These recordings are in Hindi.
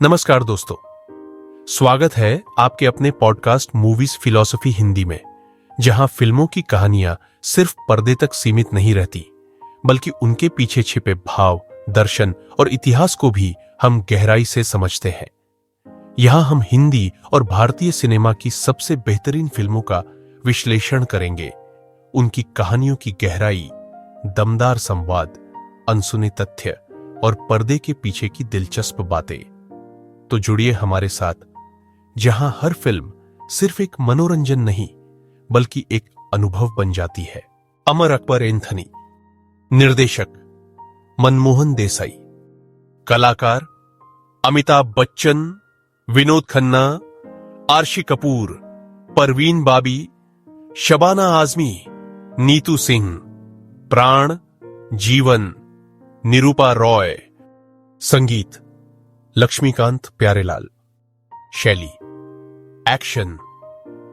नमस्कार दोस्तों, स्वागत है आपके अपने पॉडकास्ट मूवीज फिलॉसफी हिंदी में, जहां फिल्मों की कहानियां सिर्फ पर्दे तक सीमित नहीं रहती, बल्कि उनके पीछे छिपे भाव, दर्शन और इतिहास को भी हम गहराई से समझते हैं। यहां हम हिंदी और भारतीय सिनेमा की सबसे बेहतरीन फिल्मों का विश्लेषण करेंगे, उनकी कहानियों की गहराई, दमदार संवाद, अनसुने तथ्य और पर्दे के पीछे की दिलचस्प बातें। तो जुड़िए हमारे साथ, जहां हर फिल्म सिर्फ एक मनोरंजन नहीं बल्कि एक अनुभव बन जाती है। अमर अकबर एंथनी, निर्देशक मनमोहन देसाई, कलाकार अमिताभ बच्चन, विनोद खन्ना, आर्शी कपूर, परवीन बाबी, शबाना आजमी, नीतू सिंह, प्राण, जीवन, निरूपा रॉय। संगीत लक्ष्मीकांत प्यारेलाल। शैली एक्शन,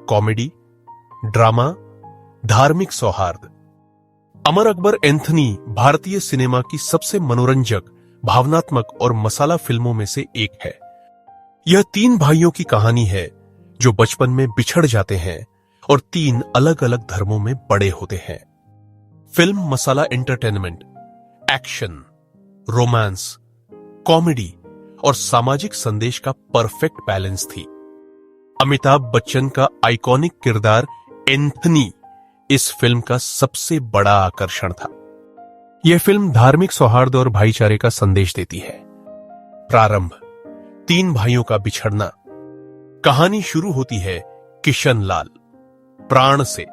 कॉमेडी, ड्रामा, धार्मिक सौहार्द। अमर अकबर एंथनी भारतीय सिनेमा की सबसे मनोरंजक, भावनात्मक और मसाला फिल्मों में से एक है। यह तीन भाइयों की कहानी है जो बचपन में बिछड़ जाते हैं और तीन अलग अलग धर्मों में बड़े होते हैं। फिल्म मसाला एंटरटेनमेंट, एक्शन, रोमांस, कॉमेडी और सामाजिक संदेश का परफेक्ट बैलेंस थी। अमिताभ बच्चन का आइकॉनिक किरदार एंथनी इस फिल्म का सबसे बड़ा आकर्षण था। यह फिल्म धार्मिक सौहार्द और भाईचारे का संदेश देती है। प्रारंभ, तीन भाइयों का बिछड़ना। कहानी शुरू होती है किशन लाल, प्राण से,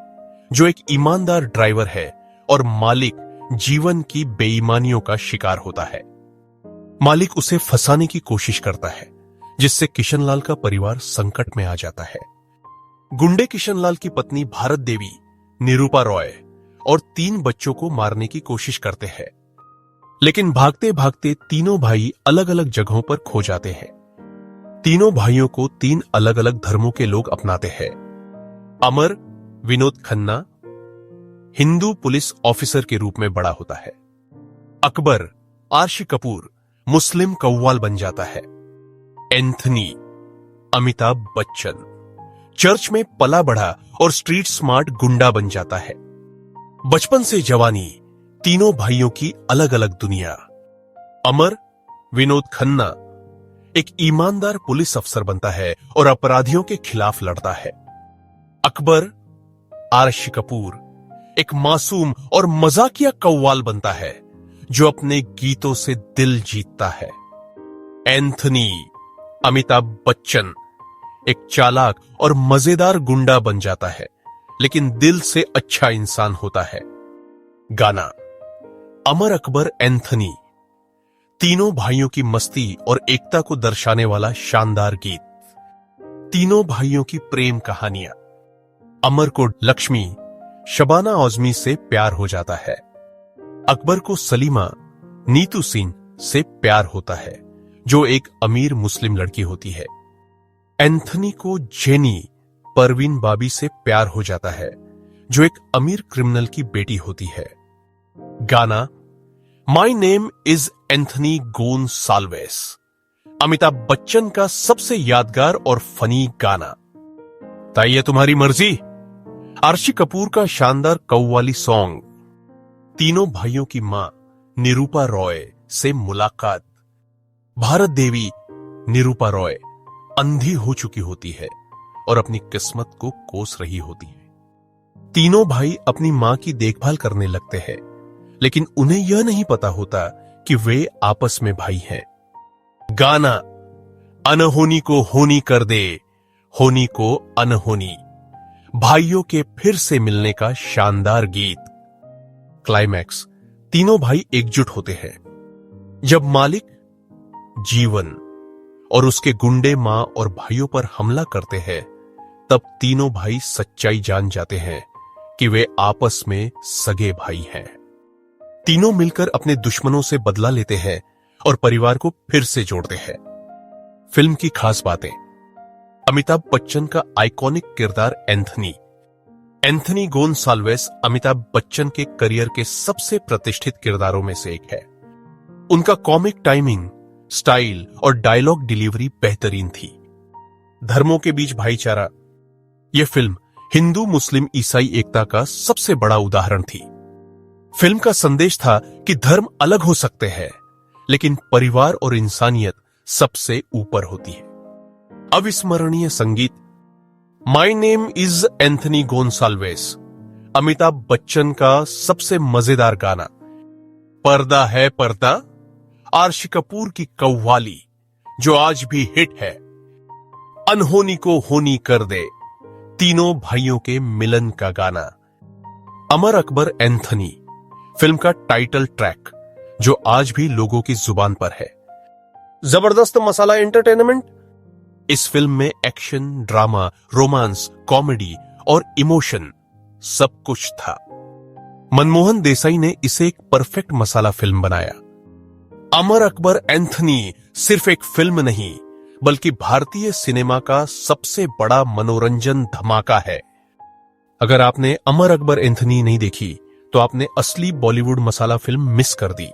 जो एक ईमानदार ड्राइवर है और मालिक जीवन की बेईमानियों का शिकार होता है। मालिक उसे फंसाने की कोशिश करता है, जिससे किशनलाल का परिवार संकट में आ जाता है। गुंडे किशनलाल की पत्नी भारत देवी, निरूपा रॉय और तीन बच्चों को मारने की कोशिश करते हैं, लेकिन भागते भागते तीनों भाई अलग अलग जगहों पर खो जाते हैं। तीनों भाइयों को तीन अलग अलग धर्मों के लोग अपनाते हैं। अमर, विनोद खन्ना, हिंदू पुलिस ऑफिसर के रूप में बड़ा होता है। अकबर, आर्शी कपूर, मुस्लिम कव्वाल बन जाता है। एंथनी, अमिताभ बच्चन, चर्च में पला बढ़ा और स्ट्रीट स्मार्ट गुंडा बन जाता है। बचपन से जवानी, तीनों भाइयों की अलग अलग दुनिया। अमर, विनोद खन्ना, एक ईमानदार पुलिस अफसर बनता है और अपराधियों के खिलाफ लड़ता है। अकबर, आर्शी कपूर, एक मासूम और मजाकिया कव्वाल बनता है जो अपने गीतों से दिल जीतता है। एंथनी, अमिताभ बच्चन, एक चालाक और मजेदार गुंडा बन जाता है, लेकिन दिल से अच्छा इंसान होता है। गाना, अमर अकबर एंथनी, तीनों भाइयों की मस्ती और एकता को दर्शाने वाला शानदार गीत। तीनों भाइयों की प्रेम कहानियां। अमर को लक्ष्मी, शबाना आजमी से प्यार हो जाता है। अकबर को सलीमा, नीतू सिंह से प्यार होता है, जो एक अमीर मुस्लिम लड़की होती है। एंथनी को जेनी, परवीन बाबी से प्यार हो जाता है, जो एक अमीर क्रिमिनल की बेटी होती है। गाना, my name is Anthony Gonsalves, Amitabh Bachchan का सबसे यादगार और फनी गाना। ताइये तुम्हारी मर्जी, आर्शी कपूर का शानदार कव्वाली सॉन्ग। तीनों भाइयों की मां निरूपा रॉय से मुलाकात। भारत देवी, निरूपा रॉय, अंधी हो चुकी होती है और अपनी किस्मत को कोस रही होती है। तीनों भाई अपनी मां की देखभाल करने लगते हैं, लेकिन उन्हें यह नहीं पता होता कि वे आपस में भाई हैं। गाना, अनहोनी को होनी कर दे, होनी को अनहोनी, भाइयों के फिर से मिलने का शानदार गीत। क्लाइमैक्स, तीनों भाई एकजुट होते हैं। जब मालिक, जीवन और उसके गुंडे मां और भाइयों पर हमला करते हैं, तब तीनों भाई सच्चाई जान जाते हैं कि वे आपस में सगे भाई हैं। तीनों मिलकर अपने दुश्मनों से बदला लेते हैं और परिवार को फिर से जोड़ते हैं। फिल्म की खास बातें। अमिताभ बच्चन का आइकॉनिक किरदार Anthony. Anthony Gonsalves Amitabh Bachchan के करियर के सबसे प्रतिष्ठित किरदारों में से एक है। उनका कॉमिक टाइमिंग, स्टाइल और डायलॉग डिलीवरी बेहतरीन थी। धर्मों के बीच भाईचारा, यह फिल्म हिंदू मुस्लिम ईसाई एकता का सबसे बड़ा उदाहरण थी। फिल्म का संदेश था कि धर्म अलग हो सकते हैं, लेकिन परिवार और इंसानियत सबसे ऊपर होती है। अविस्मरणीय संगीत, my name is Anthony Gonsalves, Amitabh Bachchan का सबसे मजेदार गाना। पर्दा है पर्दा, आरशी कपूर की कव्वाली जो आज भी हिट है। अनहोनी को होनी कर दे, तीनों भाइयों के मिलन का गाना। अमर अकबर एंथनी, फिल्म का टाइटल ट्रैक जो आज भी लोगों की जुबान पर है। जबरदस्त मसाला एंटरटेनमेंट, इस फिल्म में एक्शन, ड्रामा, रोमांस, कॉमेडी और इमोशन सब कुछ था। मनमोहन देसाई ने इसे एक परफेक्ट मसाला फिल्म बनाया। अमर अकबर एंथनी सिर्फ एक फिल्म नहीं, बल्कि भारतीय सिनेमा का सबसे बड़ा मनोरंजन धमाका है। अगर आपने अमर अकबर एंथनी नहीं देखी, तो आपने असली बॉलीवुड मसाला फिल्म मिस कर दी।